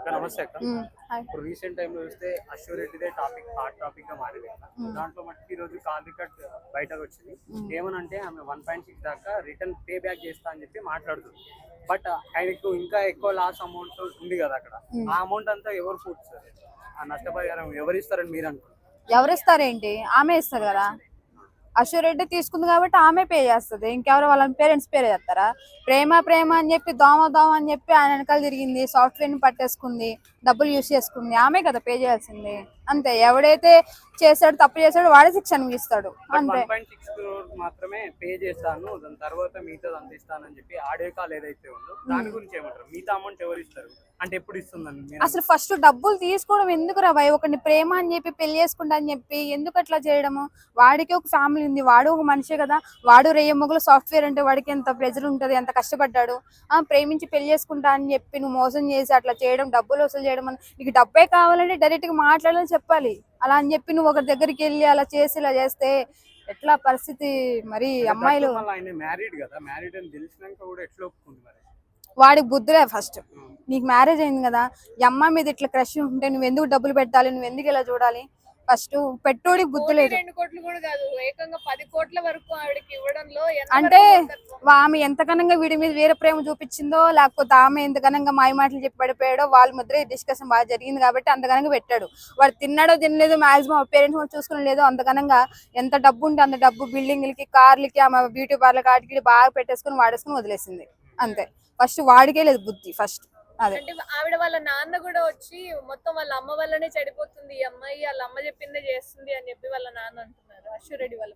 నమస్తే అక్క. ఇప్పుడు రీసెంట్ టైమ్ లో చూస్తే అష్యూరిటీదే హాట్ టాపిక్ గా మారింది. దాంట్లో మట్టి ఈ రోజు కాల్ రికార్డ్ బయటకు వచ్చింది. ఏమనంటే ఆమె 1.6 దాకా రిటర్న్ పే బ్యాక్ చేస్తా అని చెప్పి మాట్లాడుతుంది. బట్ ఆయనకు ఇంకా ఎక్కువ లాస్ అమౌంట్ ఉంది కదా అక్కడ. ఆ అమౌంట్ అంతా ఎవరు పూడ్చారు? ఆ నష్టపరిహారం ఎవరు ఇస్తారని మీరు అనుకుంటారు? ఎవరు ఇస్తారేంటి? ఆమె ఇస్తారు కదా. అష్యూరిటీ తీసుకుంది కాబట్టి ఆమె పే చేస్తుంది. ఇంకెవరు వాళ్ళ పేరెంట్స్ పే చేస్తారా? ప్రేమ ప్రేమ అని చెప్పి దోమ అని చెప్పి ఆయన వెనకాల తిరిగింది, సాఫ్ట్వేర్ ని పట్టేసుకుంది, డబ్బులు యూజ్ చేసుకుంది, ఆమె కదా పే చేయాల్సింది. అంతే. ఎవడైతే చేశాడు తప్పు చేశాడు వాడే శిక్ష అనిపిస్తాడు. అంతే. 1.6 crore మాత్రమే పే చేస్తాను, దాని తర్వాత మిగతా అందిస్తానని చెప్పి ఆడియో కాల్ ఏదైతే ఉందో దాని గురించి ఏమంటారు? మిగతా అమౌంట్ ఎవరు ఇస్తారు అంటే ఎప్పుడు ఇస్తుందని అసలు ఫస్ట్ డబ్బులు తీసుకోవడం ఎందుకు రా భయ్? ఒకటి ప్రేమ అని చెప్పి పెళ్లి చేసుకుంటా అని చెప్పి ఎందుకు అట్లా చేయడము? వాడికి ఒక ఫ్యామిలీ ఉంది, వాడు ఒక మనిషే కదా. వాడు రేయమ్మగులు సాఫ్ట్వేర్ అంటే వాడికి ఎంత ప్రెజర్ ఉంటుంది, ఎంత కష్టపడ్డాడు. ప్రేమించి పెళ్లి చేసుకుంటా అని చెప్పి నువ్వు మోసం చేసి అట్లా చేయడం, డబ్బులు వసూలు చేయడం, నీకు డబ్బే కావాలంటే డైరెక్ట్ గా మాట్లాడాలని చెప్పాలి. అలా అని చెప్పి నువ్వు ఒకరి దగ్గరికి వెళ్ళి అలా చేసి ఇలా చేస్తే ఎట్లా పరిస్థితి? మరి అమ్మాయిలు మ్యారీడ్ కదా, మ్యారీడ్ అని తెలిసినాక కూడా ఎట్లా ఒప్పుకుంది మరి? వాడికి బుద్ధులే. ఫస్ట్ నీకు మ్యారేజ్ అయింది కదా, ఈ అమ్మాయి మీద ఇట్లా క్రష్ ఉంటే నువ్వు ఎందుకు డబ్బులు పెట్టాలి, నువ్వు ఎందుకు ఇలా చూడాలి? ఫస్ట్ పెట్టుడికి బుద్ధి లేదు. 2 కోట్లు కూడా కాదు, ఏకంగా 10 కోట్ల వరకు ఆవిడకి ఇవ్వడంలో అంటే ఆమె ఎంతకనంగా వీడి మీద వేరే ప్రేమ చూపించిందో, లేకపోతే ఆమె ఎంతకనంగా మాయ మాటలు చెప్పి పడిపోయాడో, వాళ్ళ మధ్య డిస్కషన్ బాగా జరిగింది కాబట్టి అంతకనంగా పెట్టాడు. వాడు తిన్నాడో తినలేదు, మాక్సిమం పేరెంట్స్ చూసుకుని లేదు. అంతకనంగా ఎంత డబ్బు ఉంటే అంత డబ్బు బిల్డింగ్లకి, కార్లకి, ఆమె బ్యూటీ పార్లర్ కాటికి బాగా పెట్టేసుకుని వాడేసుకుని వదిలేసింది. అంతే. ఫస్ట్ వాడికే లేదు బుద్ధి. ఫస్ట్ అదే. అంటే ఆవిడ వాళ్ళ నాన్న కూడా వచ్చి మొత్తం వాళ్ళ అమ్మ వల్లనే చెడిపోతుంది ఈ అమ్మాయి, వాళ్ళ అమ్మ చెప్పిందే చేస్తుంది అని చెప్పి వాళ్ళ నాన్న అంటున్నారు, అష్యూరెడ్డి వాళ్ళ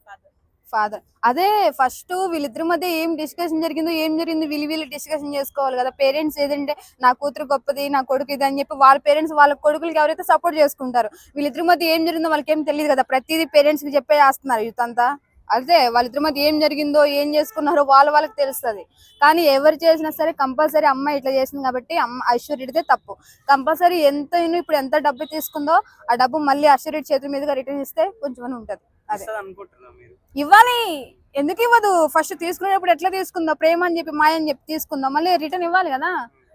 ఫాదర్. అదే ఫస్ట్ వీళ్ళిద్దరి మధ్య ఏం డిస్కషన్ జరిగిందో, ఏం జరిగింది వీళ్ళు డిస్కషన్ చేసుకోవాలి కదా. పేరెంట్స్ ఏదంటే నా కూతురు గొప్పది, నా కొడుకు ఇది అని చెప్పి వాళ్ళ పేరెంట్స్ వాళ్ళ కొడుకులకి ఎవరైతే సపోర్ట్ చేసుకుంటారు, వీళ్ళిద్దరి మధ్య ఏం జరిగిందో వాళ్ళకి ఏం తెలియదు కదా. ప్రతిదీ పేరెంట్స్ కి చెప్పే చేస్తున్నారు యూత్ అంతా. అదే వాళ్ళిద్దరి మధ్య ఏం జరిగిందో, ఏం చేసుకున్నారో వాళ్ళకి తెలుస్తుంది. కానీ ఎవరు చేసినా సరే కంపల్సరీ అమ్మాయి ఇట్లా చేసింది కాబట్టి ఐశ్వర్యదే తప్పు. కంపల్సరీ ఎంత ఇప్పుడు ఎంత డబ్బు తీసుకుందో ఆ డబ్బు మళ్ళీ ఐశ్వర్య చేతుల మీదుగా రిటర్న్ ఇస్తే కొంచెం ఉంటది. అదే ఇవ్వాలి. ఎందుకు ఇవ్వదు? ఫస్ట్ తీసుకునేటప్పుడు ఎట్లా తీసుకుందో, ప్రేమ అని చెప్పి మాయ అని చెప్పి తీసుకుందో, మళ్ళీ రిటర్న్ ఇవ్వాలి కదా.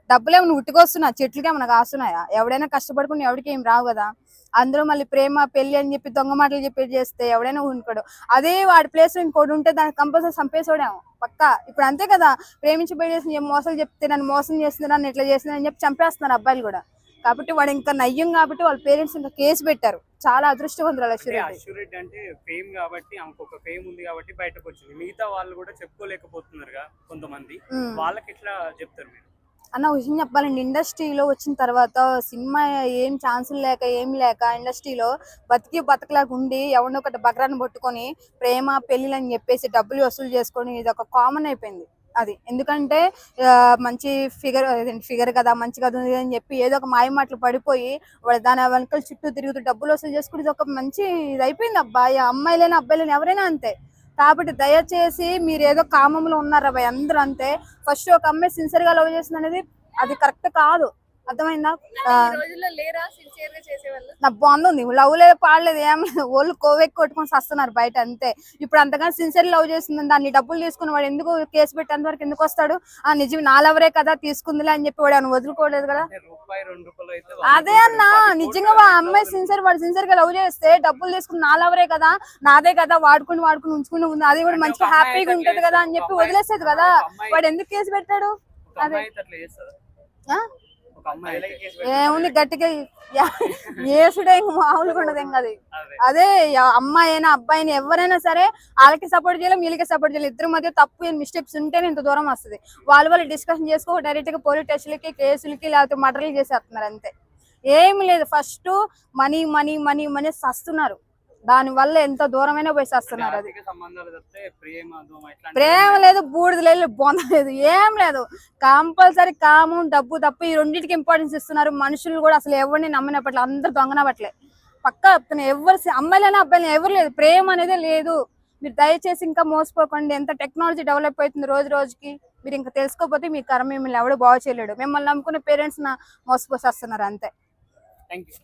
డబ్బులేమన్నా ఉట్టుకొస్తున్నా, చెట్లకి ఏమన్నా కాస్తున్నాయా? ఎవడైనా కష్టపడుకుని ఎవరికి ఏం రావు కదా. అందరూ మళ్ళీ ప్రేమ పెళ్లి అని చెప్పి దొంగ మాటలు చెప్పి చేస్తే ఎవడైనా ఊనుకోడు. అదే వాడి ప్లేస్ లో ఇంకోటి ఉంటే దానికి కంపల్సరీ చంపేసోడేమో పక్కా. ఇప్పుడు అంతే కదా, ప్రేమించి పెళ్లి చేసి మోసాలు చెప్తే నన్ను మోసం చేస్తుంది, నన్ను ఇట్లా చేస్తుంది అని చెప్పి చంపేస్తున్నారు అబ్బాయిలు కూడా. కాబట్టి వాడు ఇంకా నయ్యం కాబట్టి వాళ్ళ పేరెంట్స్ ఇంకా కేసు పెట్టారు. చాలా అదృష్టవంతురాలు అష్యూరెడ్డి. అంటే ఫేమ్ కాబట్టి ఆమెకు ఒక ఫేమ్ ఉంది కాబట్టి బయటకు వచ్చింది. మిగతా వాళ్ళు కూడా చెప్పుకోలేకపోతున్నారు కొంతమంది, వాళ్ళకి ఎట్లా చెప్తారు మీరు? అన్న విషయం చెప్పాలండి, ఇండస్ట్రీలో వచ్చిన తర్వాత సినిమా ఏం ఛాన్సులు లేక ఏం లేక ఇండస్ట్రీలో బతకలేక ఉండి ఎవరినో ఒకటి బకరాన్ని పట్టుకొని ప్రేమ పెళ్లిలు అని చెప్పేసి డబ్బులు వసూలు చేసుకొని ఇది ఒక కామన్ అయిపోయింది. అది ఎందుకంటే మంచి ఫిగర్ కదా, మంచి కదా అని చెప్పి ఏదో ఒక మాయ మాటలు పడిపోయి వాడు దాని వెనకాల చుట్టూ తిరుగుతూ డబ్బులు వసూలు చేసుకుని ఇది ఒక మంచి ఇది అయిపోయింది. అబ్బాయి అమ్మాయిలైనా అబ్బాయిలైనా ఎవరైనా అంతే. కాబట్టి దయచేసి మీరు ఏదో కామంలో ఉన్నారా భయ్, అందరూ అంతే. ఫస్ట్ ఒక అమ్మాయి సిన్సియర్ గా లవ్ చేస్తుంది అనేది అది కరెక్ట్ కాదు. అర్థమైందా? నా బాగుంది, లవ్ లేదు పాడలేదు ఏం లేదు, వాళ్ళు కోవెక్కి కొట్టుకొని వస్తున్నారు బయట అంతే. ఇప్పుడు అంతగా సిన్సియర్ లవ్ చేస్తుంది, దాన్ని డబ్బులు తీసుకుని వాడు ఎందుకు కేసు పెట్టేంత వరకు ఎందుకు వస్తాడు? నిజం నా లవరే కదా తీసుకుందిలే అని చెప్పి వాడు అని వదులుకోలేదు కదా. అదే అన్న, నిజంగా ఆ అమ్మాయి సిన్సియర్, వాడు సిన్సియర్ గా లవ్ చేస్తే డబ్బులు తీసుకుని నా లవరే కదా, నాదే కదా, వాడుకుని ఉంచుకుని ఉంది, అది కూడా మంచిగా హ్యాపీగా ఉంటది కదా అని చెప్పి వదిలేసేది కదా. వాడు ఎందుకు కేసు పెట్టాడు? అదే ఏముంది గట్టిగా ఏసుడే మామూలుగా ఉండదు ఏం కదా. అదే అమ్మాయి అయినా అబ్బాయి అయినా ఎవరైనా సరే వాళ్ళకి సపోర్ట్ చేయాలి, వీళ్ళకి సపోర్ట్ చేయాలి. ఇద్దరు మధ్య తప్పు మిస్టేక్స్ ఉంటేనే ఇంత దూరం వస్తుంది. వాళ్ళు డిస్కషన్ చేసుకో డైరెక్ట్ గా పోలీస్ స్టేషన్లకి, కేసులకి, లేకపోతే మర్డర్లు చేసేస్తున్నారు అంతే. ఏమి లేదు. First money money money money సస్తున్నారు, దాని వల్ల ఎంత దూరమైనా పోయి వస్తున్నారు. అది ప్రేమ లేదు, బూడిద లేదు, బొంద లేదు, ఏం లేదు. కంపల్సరీ కామం డబ్బు తప్ప ఈ రెండింటికి ఇంపార్టెన్స్ ఇస్తున్నారు. మనుషులు కూడా అసలు ఎవరిని నమ్మినప్పట్లే, అందరు దొంగనపట్లే పక్కా చెప్తున్నారు. ఎవరు అమ్మాయిలైనా అబ్బాయిలైనా ఎవరు లేదు, ప్రేమ అనేదే లేదు. మీరు దయచేసి ఇంకా మోసపోకండి. ఎంత టెక్నాలజీ డెవలప్ అవుతుంది రోజు రోజుకి. మీరు ఇంకా తెలుసుకోకపోతే మీ కర్మ మిమ్మల్ని ఎవడు బాగు చేయలేడు. మిమ్మల్ని నమ్ముకునే పేరెంట్స్ మోసపోసి వస్తున్నారు అంతే. Thank you.